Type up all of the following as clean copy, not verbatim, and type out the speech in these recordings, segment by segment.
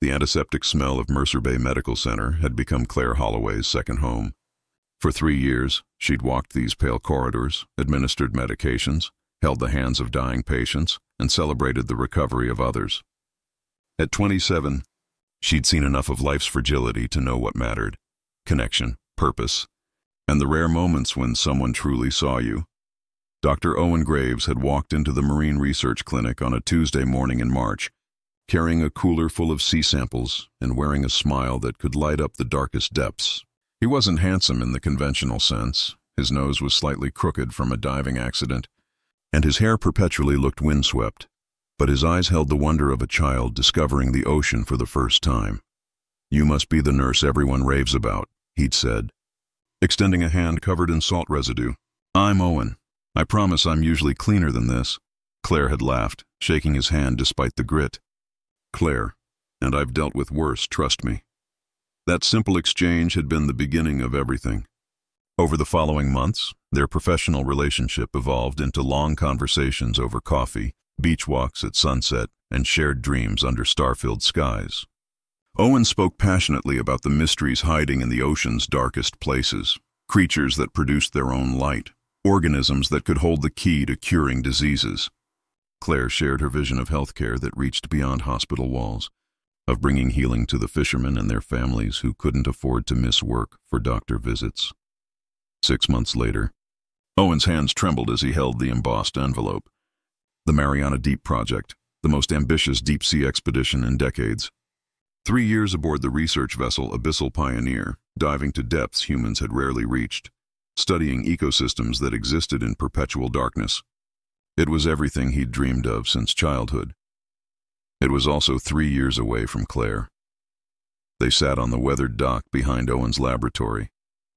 The antiseptic smell of Mercer Bay Medical Center had become Claire Holloway's second home. For 3 years, she'd walked these pale corridors, administered medications, held the hands of dying patients, and celebrated the recovery of others. At 27, she'd seen enough of life's fragility to know what mattered: connection, purpose, and the rare moments when someone truly saw you. Dr. Owen Graves had walked into the Marine Research Clinic on a Tuesday morning in March, carrying a cooler full of sea samples and wearing a smile that could light up the darkest depths. He wasn't handsome in the conventional sense. His nose was slightly crooked from a diving accident, and his hair perpetually looked windswept, but his eyes held the wonder of a child discovering the ocean for the first time. "You must be the nurse everyone raves about," he'd said, extending a hand covered in salt residue. "I'm Owen. I promise I'm usually cleaner than this." Claire had laughed, shaking his hand despite the grit. "Claire, and I've dealt with worse, trust me." That simple exchange had been the beginning of everything. Over the following months, their professional relationship evolved into long conversations over coffee, beach walks at sunset, and shared dreams under star-filled skies. Owen spoke passionately about the mysteries hiding in the ocean's darkest places, creatures that produced their own light, organisms that could hold the key to curing diseases. Claire shared her vision of healthcare that reached beyond hospital walls, of bringing healing to the fishermen and their families who couldn't afford to miss work for doctor visits. 6 months later, Owen's hands trembled as he held the embossed envelope. The Mariana Deep Project, the most ambitious deep-sea expedition in decades. 3 years aboard the research vessel Abyssal Pioneer, diving to depths humans had rarely reached, studying ecosystems that existed in perpetual darkness. It was everything he'd dreamed of since childhood. It was also 3 years away from Claire. They sat on the weathered dock behind Owen's laboratory,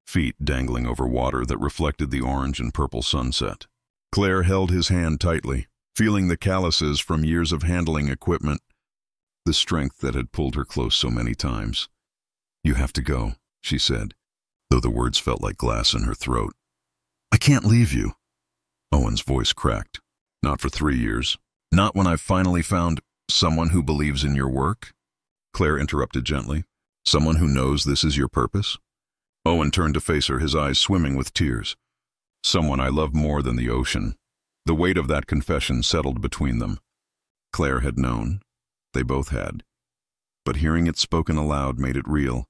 feet dangling over water that reflected the orange and purple sunset. Claire held his hand tightly, feeling the calluses from years of handling equipment, the strength that had pulled her close so many times. "You have to go," she said, though the words felt like glass in her throat. "I can't leave you." Owen's voice cracked. "Not for 3 years. Not when I've finally found someone who believes in your work," Claire interrupted gently. "Someone who knows this is your purpose." Owen turned to face her, his eyes swimming with tears. "Someone I love more than the ocean." The weight of that confession settled between them. Claire had known. They both had. But hearing it spoken aloud made it real,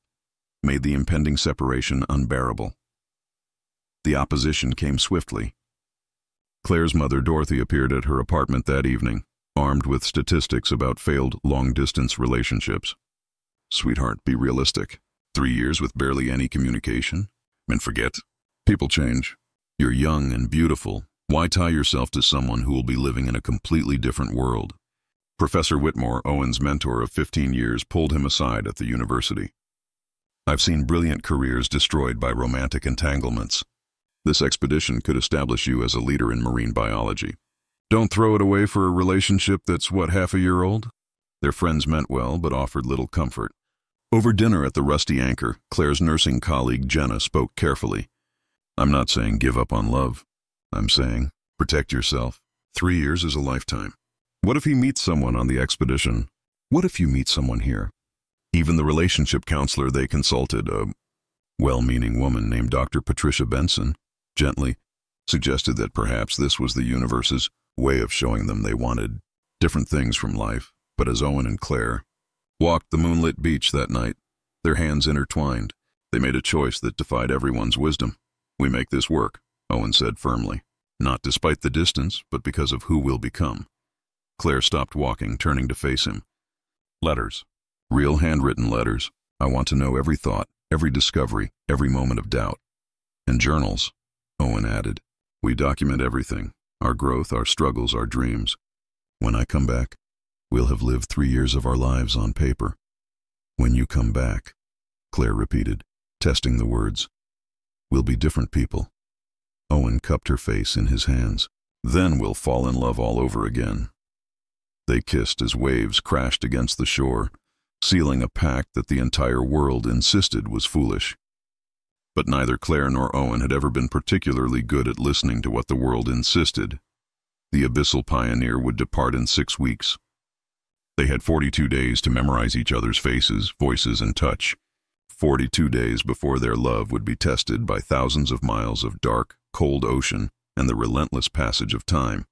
made the impending separation unbearable. The opposition came swiftly. Claire's mother, Dorothy, appeared at her apartment that evening, armed with statistics about failed long-distance relationships. "Sweetheart, be realistic. 3 years with barely any communication? And forget. People change. You're young and beautiful. Why tie yourself to someone who will be living in a completely different world?" Professor Whitmore, Owen's mentor of 15 years, pulled him aside at the university. "I've seen brilliant careers destroyed by romantic entanglements. This expedition could establish you as a leader in marine biology. Don't throw it away for a relationship that's, half a year old?" Their friends meant well, but offered little comfort. Over dinner at the Rusty Anchor, Claire's nursing colleague Jenna spoke carefully. "I'm not saying give up on love. I'm saying protect yourself. 3 years is a lifetime. What if he meets someone on the expedition? What if you meet someone here?" Even the relationship counselor they consulted, a well-meaning woman named Dr. Patricia Benson, gently suggested that perhaps this was the universe's way of showing them they wanted different things from life. But as Owen and Claire walked the moonlit beach that night, their hands intertwined, they made a choice that defied everyone's wisdom. "We make this work," Owen said firmly, not despite the distance, but because of who we'll become. Claire stopped walking, turning to face him. "Letters. Real handwritten letters. I want to know every thought, every discovery, every moment of doubt. And journals," Owen added. "We document everything, our growth, our struggles, our dreams. When I come back, we'll have lived 3 years of our lives on paper." "When you come back," Claire repeated, testing the words. "We'll be different people." Owen cupped her face in his hands. "Then we'll fall in love all over again." They kissed as waves crashed against the shore, sealing a pact that the entire world insisted was foolish. But neither Claire nor Owen had ever been particularly good at listening to what the world insisted. The Abyssal Pioneer would depart in 6 weeks. They had 42 days to memorize each other's faces, voices, and touch. 42 days before their love would be tested by thousands of miles of dark, cold ocean and the relentless passage of time.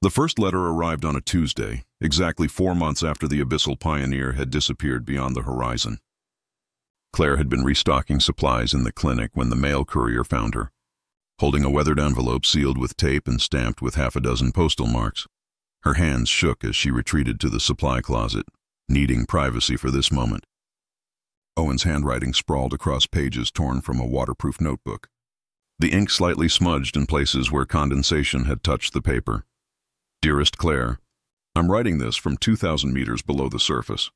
The first letter arrived on a Tuesday, exactly 4 months after the abyssal pioneer had disappeared beyond the horizon. Claire had been restocking supplies in the clinic when the mail courier found her, holding a weathered envelope sealed with tape and stamped with half a dozen postal marks. Her hands shook as she retreated to the supply closet, needing privacy for this moment. Owen's handwriting sprawled across pages torn from a waterproof notebook. The ink slightly smudged in places where condensation had touched the paper. Dearest Claire, I'm writing this from 2,000 meters below the surface,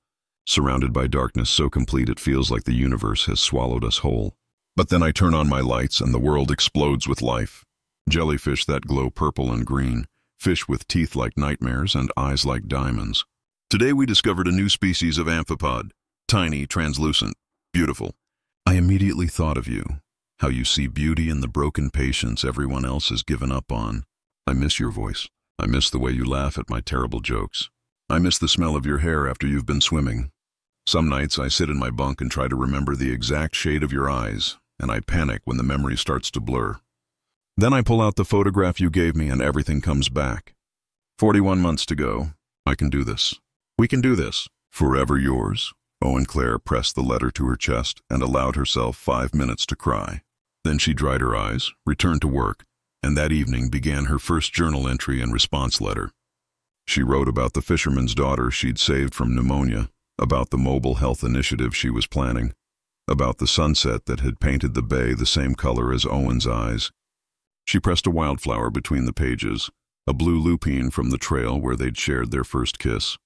surrounded by darkness so complete it feels like the universe has swallowed us whole. But then I turn on my lights and the world explodes with life. Jellyfish that glow purple and green, fish with teeth like nightmares and eyes like diamonds. Today we discovered a new species of amphipod, tiny, translucent, beautiful. I immediately thought of you, how you see beauty in the broken patience everyone else has given up on. I miss your voice. I miss the way you laugh at my terrible jokes. I miss the smell of your hair after you've been swimming. Some nights I sit in my bunk and try to remember the exact shade of your eyes, and I panic when the memory starts to blur. Then I pull out the photograph you gave me and everything comes back. 41 months to go. I can do this. We can do this. Forever yours. Owen. Claire pressed the letter to her chest and allowed herself 5 minutes to cry. Then she dried her eyes, returned to work, and that evening began her first journal entry and response letter. She wrote about the fisherman's daughter she'd saved from pneumonia, about the mobile health initiative she was planning, about the sunset that had painted the bay the same color as Owen's eyes. She pressed a wildflower between the pages, a blue lupine from the trail where they'd shared their first kiss.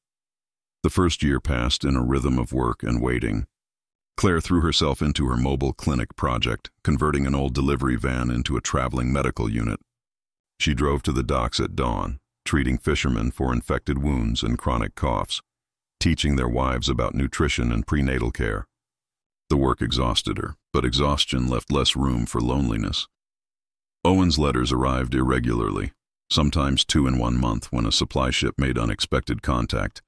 The first year passed in a rhythm of work and waiting. Claire threw herself into her mobile clinic project, converting an old delivery van into a traveling medical unit. She drove to the docks at dawn, treating fishermen for infected wounds and chronic coughs, teaching their wives about nutrition and prenatal care. The work exhausted her, but exhaustion left less room for loneliness. Owen's letters arrived irregularly, sometimes 2 in 1 month when a supply ship made unexpected contact,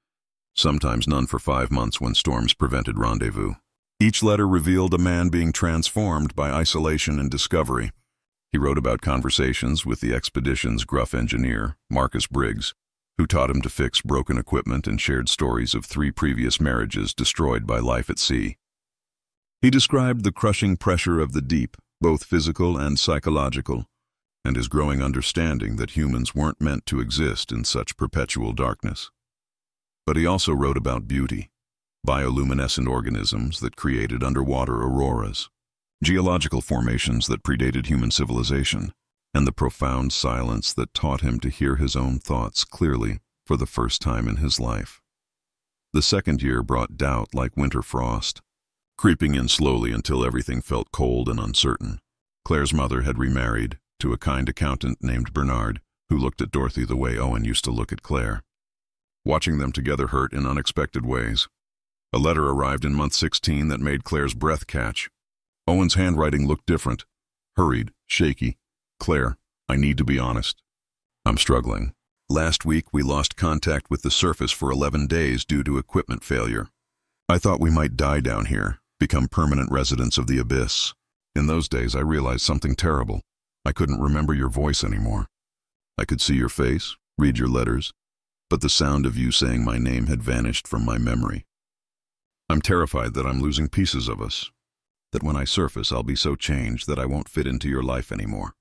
sometimes none for 5 months when storms prevented rendezvous. Each letter revealed a man being transformed by isolation and discovery. He wrote about conversations with the expedition's gruff engineer, Marcus Briggs, who taught him to fix broken equipment and shared stories of 3 previous marriages destroyed by life at sea. He described the crushing pressure of the deep, both physical and psychological, and his growing understanding that humans weren't meant to exist in such perpetual darkness. But he also wrote about beauty. Bioluminescent organisms that created underwater auroras, geological formations that predated human civilization, and the profound silence that taught him to hear his own thoughts clearly for the first time in his life. The second year brought doubt like winter frost, creeping in slowly until everything felt cold and uncertain. Claire's mother had remarried to a kind accountant named Bernard, who looked at Dorothy the way Owen used to look at Claire. Watching them together hurt in unexpected ways. A letter arrived in month 16 that made Claire's breath catch. Owen's handwriting looked different, hurried, shaky. Claire, I need to be honest. I'm struggling. Last week we lost contact with the surface for 11 days due to equipment failure. I thought we might die down here, become permanent residents of the abyss. In those days I realized something terrible. I couldn't remember your voice anymore. I could see your face, read your letters, but the sound of you saying my name had vanished from my memory. I'm terrified that I'm losing pieces of us, that when I surface I'll be so changed that I won't fit into your life anymore.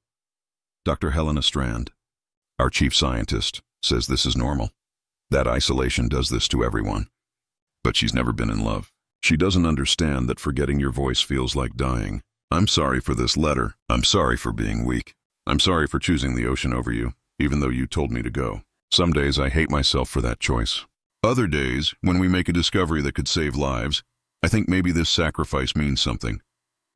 Dr. Helena Strand, our chief scientist, says this is normal. That isolation does this to everyone. But she's never been in love. She doesn't understand that forgetting your voice feels like dying. I'm sorry for this letter. I'm sorry for being weak. I'm sorry for choosing the ocean over you, even though you told me to go. Some days I hate myself for that choice. Other days, when we make a discovery that could save lives, I think maybe this sacrifice means something.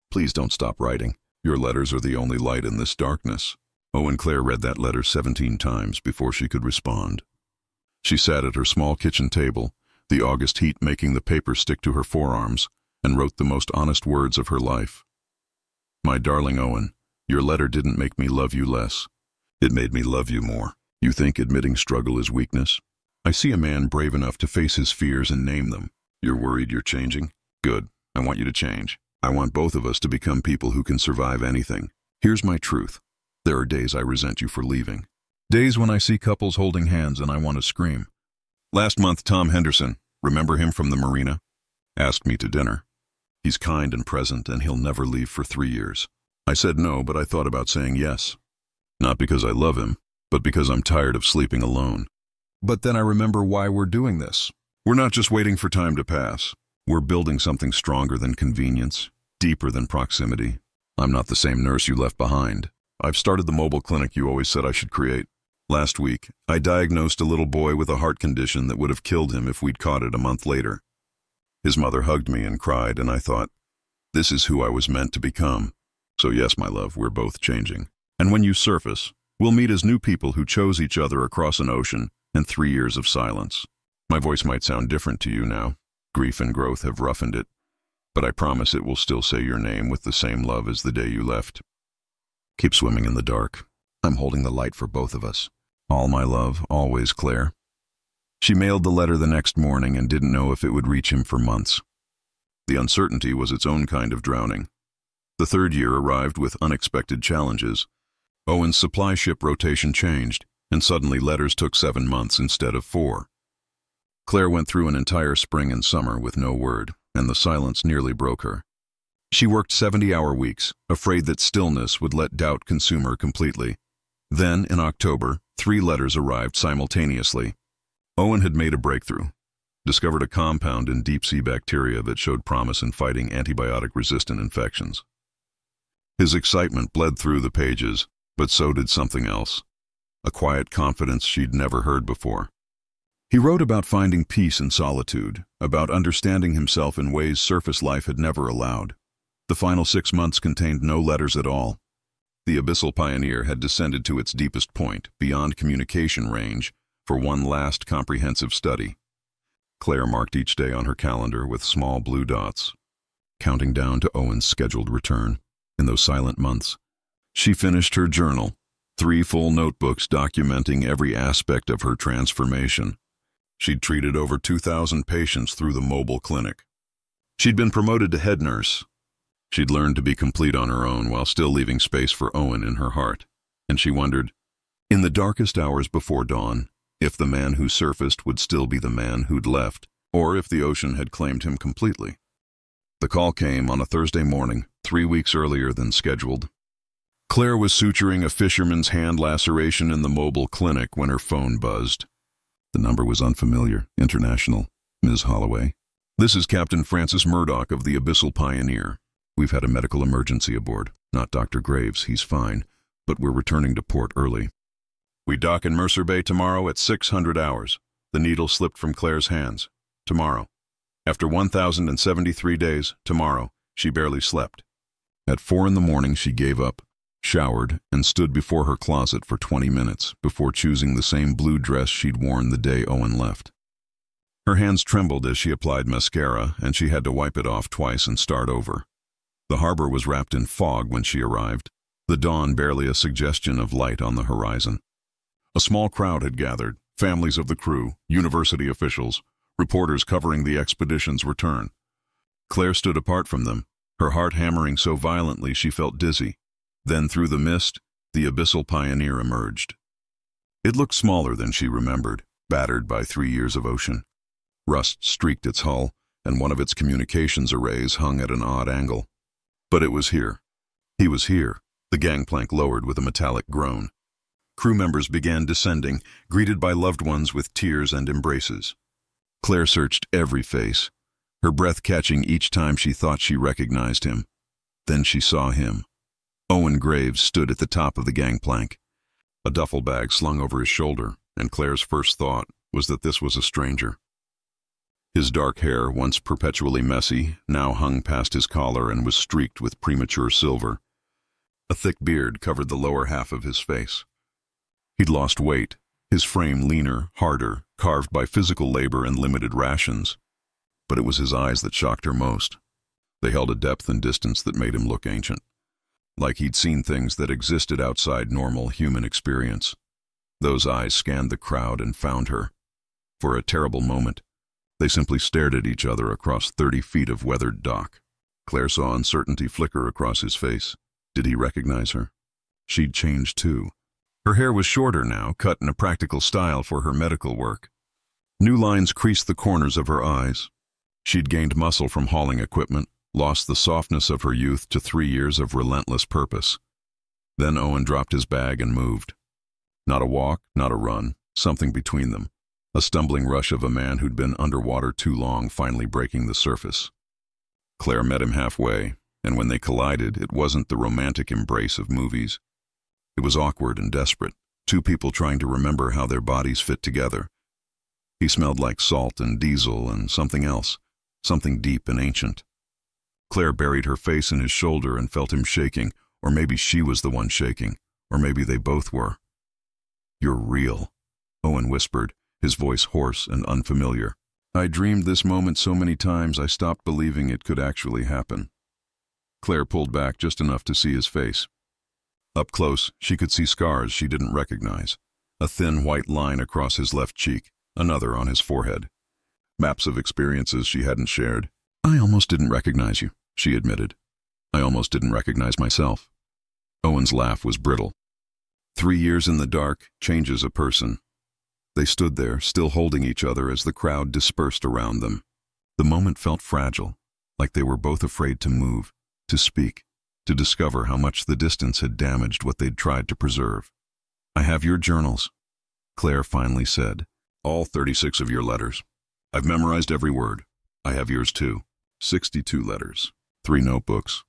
Please don't stop writing. Your letters are the only light in this darkness. Owen. Claire read that letter 17 times before she could respond. She sat at her small kitchen table, the August heat making the paper stick to her forearms, and wrote the most honest words of her life. My darling Owen, your letter didn't make me love you less. It made me love you more. You think admitting struggle is weakness? I see a man brave enough to face his fears and name them. You're worried you're changing? Good. I want you to change. I want both of us to become people who can survive anything. Here's my truth. There are days I resent you for leaving. Days when I see couples holding hands and I want to scream. Last month, Tom Henderson, remember him from the marina, asked me to dinner. He's kind and present, and he'll never leave for 3 years. I said no, but I thought about saying yes. Not because I love him, but because I'm tired of sleeping alone. But then I remember why we're doing this. We're not just waiting for time to pass. We're building something stronger than convenience, deeper than proximity. I'm not the same nurse you left behind. I've started the mobile clinic you always said I should create. Last week, I diagnosed a little boy with a heart condition that would have killed him if we'd caught it a month later. His mother hugged me and cried, and I thought, this is who I was meant to become. So yes, my love, we're both changing. And when you surface, we'll meet as new people who chose each other across an ocean and 3 years of silence. My voice might sound different to you now. Grief and growth have roughened it. But I promise it will still say your name with the same love as the day you left. Keep swimming in the dark. I'm holding the light for both of us. All my love, always, Claire. She mailed the letter the next morning and didn't know if it would reach him for months. The uncertainty was its own kind of drowning. The 3rd year arrived with unexpected challenges. Owen's supply ship rotation changed, and suddenly letters took 7 months instead of 4. Claire went through an entire spring and summer with no word, and the silence nearly broke her. She worked 70-hour weeks, afraid that stillness would let doubt consume her completely. Then, in October, 3 letters arrived simultaneously. Owen had made a breakthrough, discovered a compound in deep-sea bacteria that showed promise in fighting antibiotic-resistant infections. His excitement bled through the pages, but so did something else, a quiet confidence she'd never heard before. He wrote about finding peace in solitude, about understanding himself in ways surface life had never allowed. The final 6 months contained no letters at all. The abyssal pioneer had descended to its deepest point, beyond communication range, for one last comprehensive study. Claire marked each day on her calendar with small blue dots, counting down to Owen's scheduled return. In those silent months, she finished her journal, 3 full notebooks documenting every aspect of her transformation. She'd treated over 2,000 patients through the mobile clinic. She'd been promoted to head nurse. She'd learned to be complete on her own while still leaving space for Owen in her heart. And she wondered, in the darkest hours before dawn, if the man who surfaced would still be the man who'd left, or if the ocean had claimed him completely. The call came on a Thursday morning, 3 weeks earlier than scheduled. Claire was suturing a fisherman's hand laceration in the mobile clinic when her phone buzzed. The number was unfamiliar. International. Ms. Holloway. This is Captain Francis Murdoch of the Abyssal Pioneer. We've had a medical emergency aboard. Not Dr. Graves, he's fine, but we're returning to port early. We dock in Mercer Bay tomorrow at 600 hours. The needle slipped from Claire's hands. Tomorrow. After 1,073 days, tomorrow, she barely slept. At 4 in the morning, she gave up, showered, and stood before her closet for 20 minutes before choosing the same blue dress she'd worn the day Owen left. Her hands trembled as she applied mascara, and she had to wipe it off twice and start over. The harbor was wrapped in fog when she arrived, the dawn barely a suggestion of light on the horizon. A small crowd had gathered, families of the crew, university officials, reporters covering the expedition's return. Claire stood apart from them, her heart hammering so violently she felt dizzy. Then through the mist, the Abyssal Pioneer emerged. It looked smaller than she remembered, battered by 3 years of ocean. Rust streaked its hull, and one of its communications arrays hung at an odd angle. But it was here. He was here, the gangplank lowered with a metallic groan. Crew members began descending, greeted by loved ones with tears and embraces. Claire searched every face, her breath catching each time she thought she recognized him. Then she saw him. Owen Graves stood at the top of the gangplank, a duffel bag slung over his shoulder, and Claire's first thought was that this was a stranger. His dark hair, once perpetually messy, now hung past his collar and was streaked with premature silver. A thick beard covered the lower half of his face. He'd lost weight, his frame leaner, harder, carved by physical labor and limited rations. But it was his eyes that shocked her most. They held a depth and distance that made him look ancient, like he'd seen things that existed outside normal human experience. Those eyes scanned the crowd and found her. For a terrible moment, they simply stared at each other across 30 feet of weathered dock. Claire saw uncertainty flicker across his face. Did he recognize her? She'd changed too. Her hair was shorter now, cut in a practical style for her medical work. New lines creased the corners of her eyes. She'd gained muscle from hauling equipment, lost the softness of her youth to 3 years of relentless purpose. Then Owen dropped his bag and moved. Not a walk, not a run, something between them. A stumbling rush of a man who'd been underwater too long, finally breaking the surface. Claire met him halfway, and when they collided, it wasn't the romantic embrace of movies. It was awkward and desperate, two people trying to remember how their bodies fit together. He smelled like salt and diesel and something else, something deep and ancient. Claire buried her face in his shoulder and felt him shaking, or maybe she was the one shaking, or maybe they both were. "You're real," Owen whispered, his voice hoarse and unfamiliar. "I dreamed this moment so many times I stopped believing it could actually happen." Claire pulled back just enough to see his face. Up close, she could see scars she didn't recognize. A thin white line across his left cheek, another on his forehead. Maps of experiences she hadn't shared. "I almost didn't recognize you," she admitted. "I almost didn't recognize myself." Owen's laugh was brittle. 3 years in the dark changes a person. They stood there, still holding each other as the crowd dispersed around them. The moment felt fragile, like they were both afraid to move, to speak, to discover how much the distance had damaged what they'd tried to preserve. "I have your journals," Claire finally said. "All 36 of your letters. I've memorized every word. I have yours too. 62 letters. 3 notebooks."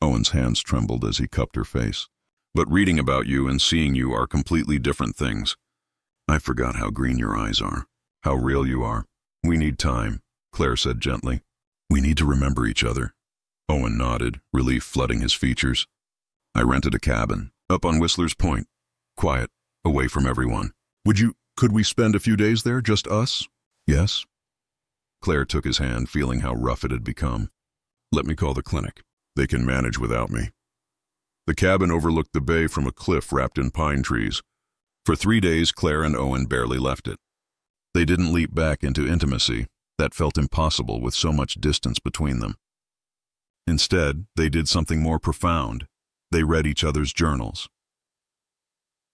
Owen's hands trembled as he cupped her face. "But reading about you and seeing you are completely different things. I forgot how green your eyes are, how real you are. We need time," Claire said gently. "We need to remember each other." Owen nodded, relief flooding his features. "I rented a cabin, up on Whistler's Point. Quiet, away from everyone. Could we spend a few days there, just us?" "Yes." Claire took his hand, feeling how rough it had become. "Let me call the clinic. They can manage without me." The cabin overlooked the bay from a cliff wrapped in pine trees. For 3 days, Claire and Owen barely left it. They didn't leap back into intimacy. That felt impossible with so much distance between them. Instead, they did something more profound. They read each other's journals.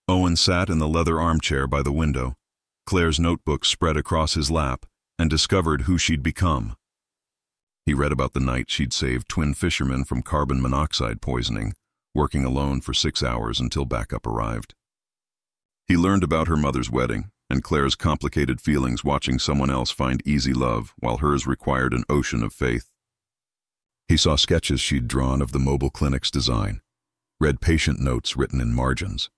Owen sat in the leather armchair by the window, Claire's notebook spread across his lap, and discovered who she'd become. He read about the night she'd saved twin fishermen from carbon monoxide poisoning, working alone for 6 hours until backup arrived. He learned about her mother's wedding, and Claire's complicated feelings watching someone else find easy love while hers required an ocean of faith. He saw sketches she'd drawn of the mobile clinic's design, read patient notes written in margins,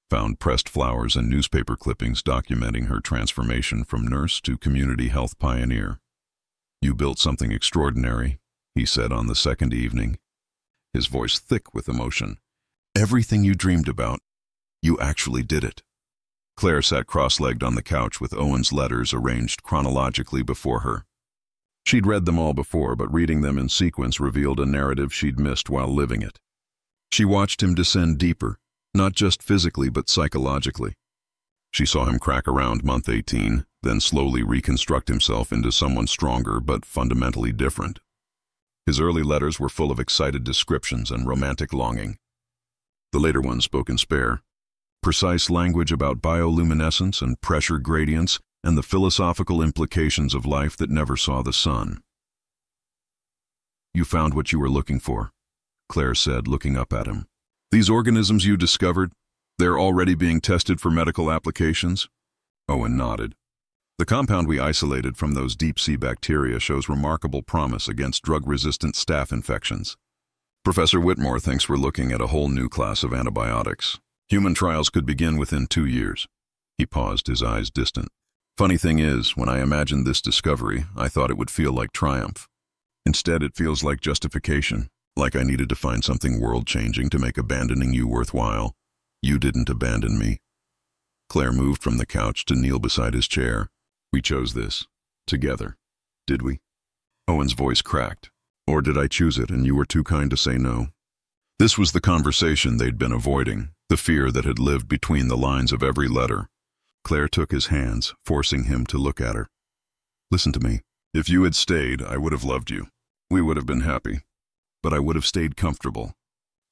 found pressed flowers and newspaper clippings documenting her transformation from nurse to community health pioneer. "You built something extraordinary," he said on the second evening, his voice thick with emotion. "Everything you dreamed about, you actually did it." Claire sat cross-legged on the couch with Owen's letters arranged chronologically before her. She'd read them all before, but reading them in sequence revealed a narrative she'd missed while living it. She watched him descend deeper, not just physically but psychologically. She saw him crack around month 18, then slowly reconstruct himself into someone stronger but fundamentally different. His early letters were full of excited descriptions and romantic longing. The later ones spoke in spare. Precise language about bioluminescence and pressure gradients and the philosophical implications of life that never saw the sun. "You found what you were looking for," Claire said, looking up at him. "These organisms you discovered, they're already being tested for medical applications?" Owen nodded. "The compound we isolated from those deep-sea bacteria shows remarkable promise against drug-resistant staph infections. Professor Whitmore thinks we're looking at a whole new class of antibiotics. Human trials could begin within 2 years. He paused, his eyes distant. "Funny thing is, when I imagined this discovery, I thought it would feel like triumph. Instead, it feels like justification, like I needed to find something world-changing to make abandoning you worthwhile. You didn't abandon me." Claire moved from the couch to kneel beside his chair. "We chose this, together, did we?" Owen's voice cracked. "Or did I choose it and you were too kind to say no?" This was the conversation they'd been avoiding, the fear that had lived between the lines of every letter. Claire took his hands, forcing him to look at her. Listen to me. If you had stayed, I would have loved you. We would have been happy. But I would have stayed comfortable.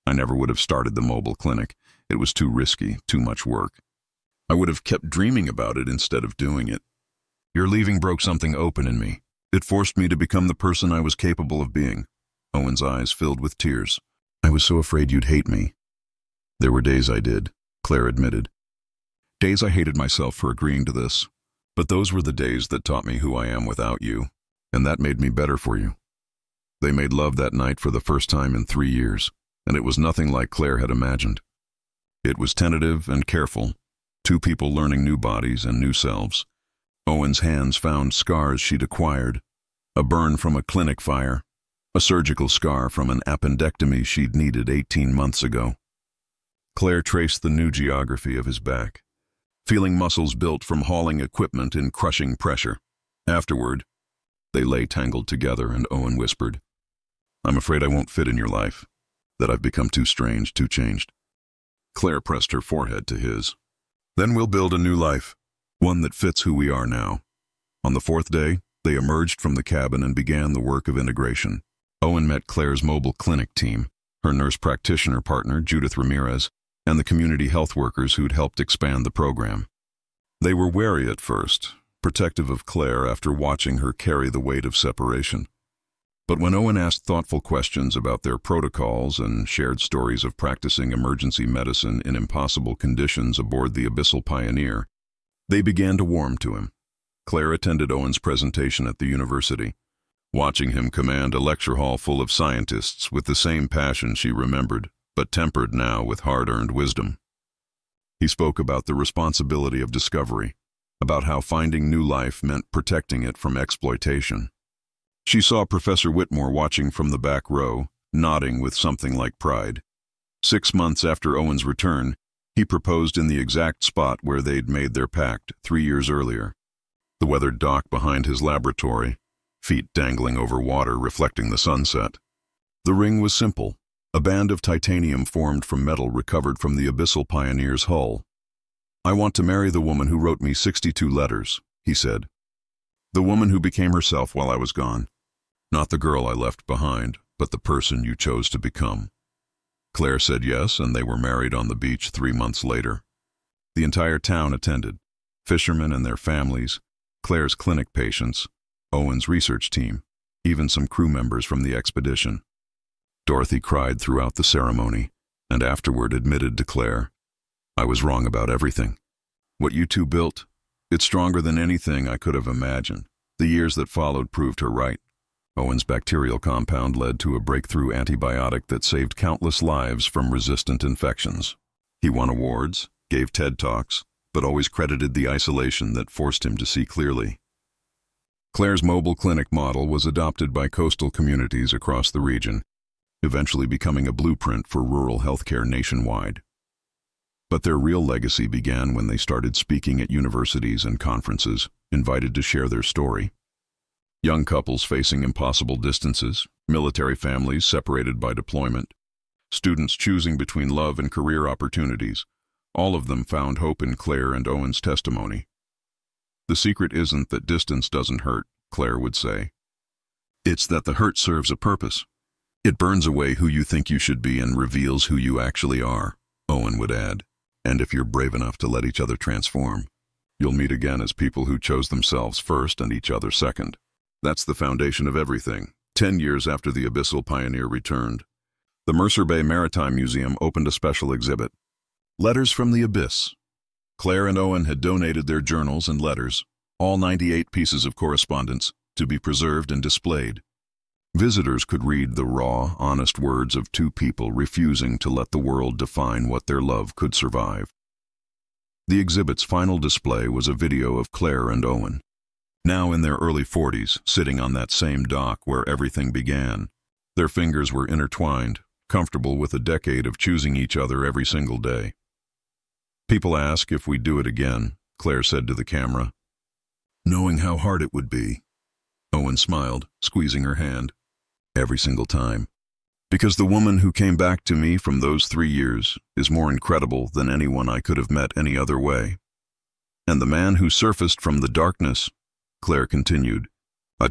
I never would have started the mobile clinic. It was too risky, too much work. I would have kept dreaming about it instead of doing it. Your leaving broke something open in me. It forced me to become the person I was capable of being. Owen's eyes filled with tears. I was so afraid you'd hate me. There were days I did, Claire admitted. Days I hated myself for agreeing to this. But those were the days that taught me who I am without you, and that made me better for you. They made love that night for the first time in 3 years, and it was nothing like Claire had imagined. It was tentative and careful, two people learning new bodies and new selves. Owen's hands found scars she'd acquired, a burn from a clinic fire, a surgical scar from an appendectomy she'd needed 18 months ago. Claire traced the new geography of his back, feeling muscles built from hauling equipment in crushing pressure. Afterward, they lay tangled together and Owen whispered, I'm afraid I won't fit in your life, that I've become too strange, too changed. Claire pressed her forehead to his. Then we'll build a new life, one that fits who we are now. On the 4th day, they emerged from the cabin and began the work of integration. Owen met Claire's mobile clinic team, her nurse practitioner partner, Judith Ramirez, and the community health workers who'd helped expand the program. They were wary at first, protective of Claire after watching her carry the weight of separation. But when Owen asked thoughtful questions about their protocols and shared stories of practicing emergency medicine in impossible conditions aboard the Abyssal Pioneer, they began to warm to him. Claire attended Owen's presentation at the university, watching him command a lecture hall full of scientists with the same passion she remembered, but tempered now with hard-earned wisdom. He spoke about the responsibility of discovery, about how finding new life meant protecting it from exploitation. She saw Professor Whitmore watching from the back row, nodding with something like pride. 6 months after Owen's return, he proposed in the exact spot where they'd made their pact 3 years earlier. The weathered dock behind his laboratory, feet dangling over water reflecting the sunset. The ring was simple, a band of titanium formed from metal recovered from the Abyssal Pioneer's hull. I want to marry the woman who wrote me 62 letters, he said. The woman who became herself while I was gone. Not the girl I left behind, but the person you chose to become. Claire said yes, and they were married on the beach 3 months later. The entire town attended, fishermen and their families, Claire's clinic patients, Owen's research team, even some crew members from the expedition. Dorothy cried throughout the ceremony, and afterward admitted to Claire, I was wrong about everything. What you two built, it's stronger than anything I could have imagined. The years that followed proved her right. Owen's bacterial compound led to a breakthrough antibiotic that saved countless lives from resistant infections. He won awards, gave TED Talks, but always credited the isolation that forced him to see clearly. Claire's mobile clinic model was adopted by coastal communities across the region, eventually becoming a blueprint for rural healthcare nationwide. But their real legacy began when they started speaking at universities and conferences, invited to share their story. Young couples facing impossible distances, military families separated by deployment, students choosing between love and career opportunities, all of them found hope in Claire and Owen's testimony. The secret isn't that distance doesn't hurt, Claire would say. It's that the hurt serves a purpose. It burns away who you think you should be and reveals who you actually are, Owen would add. And if you're brave enough to let each other transform, you'll meet again as people who chose themselves first and each other second. That's the foundation of everything. 10 years after the Abyssal Pioneer returned, the Mercer Bay Maritime Museum opened a special exhibit. Letters from the Abyss. Claire and Owen had donated their journals and letters, all 98 pieces of correspondence, to be preserved and displayed. Visitors could read the raw, honest words of two people refusing to let the world define what their love could survive. The exhibit's final display was a video of Claire and Owen, now in their early 40s, sitting on that same dock where everything began. Their fingers were intertwined, comfortable with a decade of choosing each other every single day. People ask if we'd do it again, Claire said to the camera. Knowing how hard it would be. Owen smiled, squeezing her hand. Every single time. Because the woman who came back to me from those 3 years is more incredible than anyone I could have met any other way. And the man who surfaced from the darkness, Claire continued,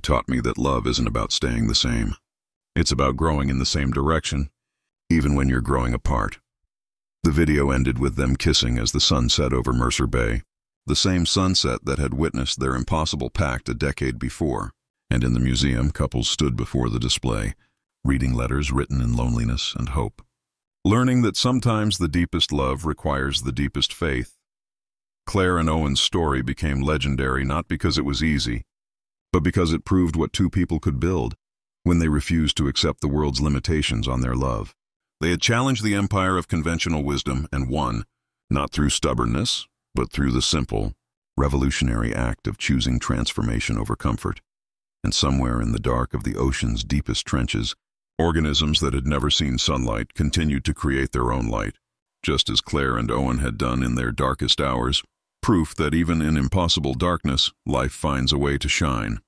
taught me that love isn't about staying the same. It's about growing in the same direction, even when you're growing apart. The video ended with them kissing as the sun set over Mercer Bay, the same sunset that had witnessed their impossible pact a decade before. And in the museum, couples stood before the display, reading letters written in loneliness and hope. Learning that sometimes the deepest love requires the deepest faith. Claire and Owen's story became legendary not because it was easy, but because it proved what two people could build when they refused to accept the world's limitations on their love. They had challenged the empire of conventional wisdom and won, not through stubbornness, but through the simple, revolutionary act of choosing transformation over comfort. And somewhere in the dark of the ocean's deepest trenches, organisms that had never seen sunlight continued to create their own light, just as Claire and Owen had done in their darkest hours, proof that even in impossible darkness, life finds a way to shine.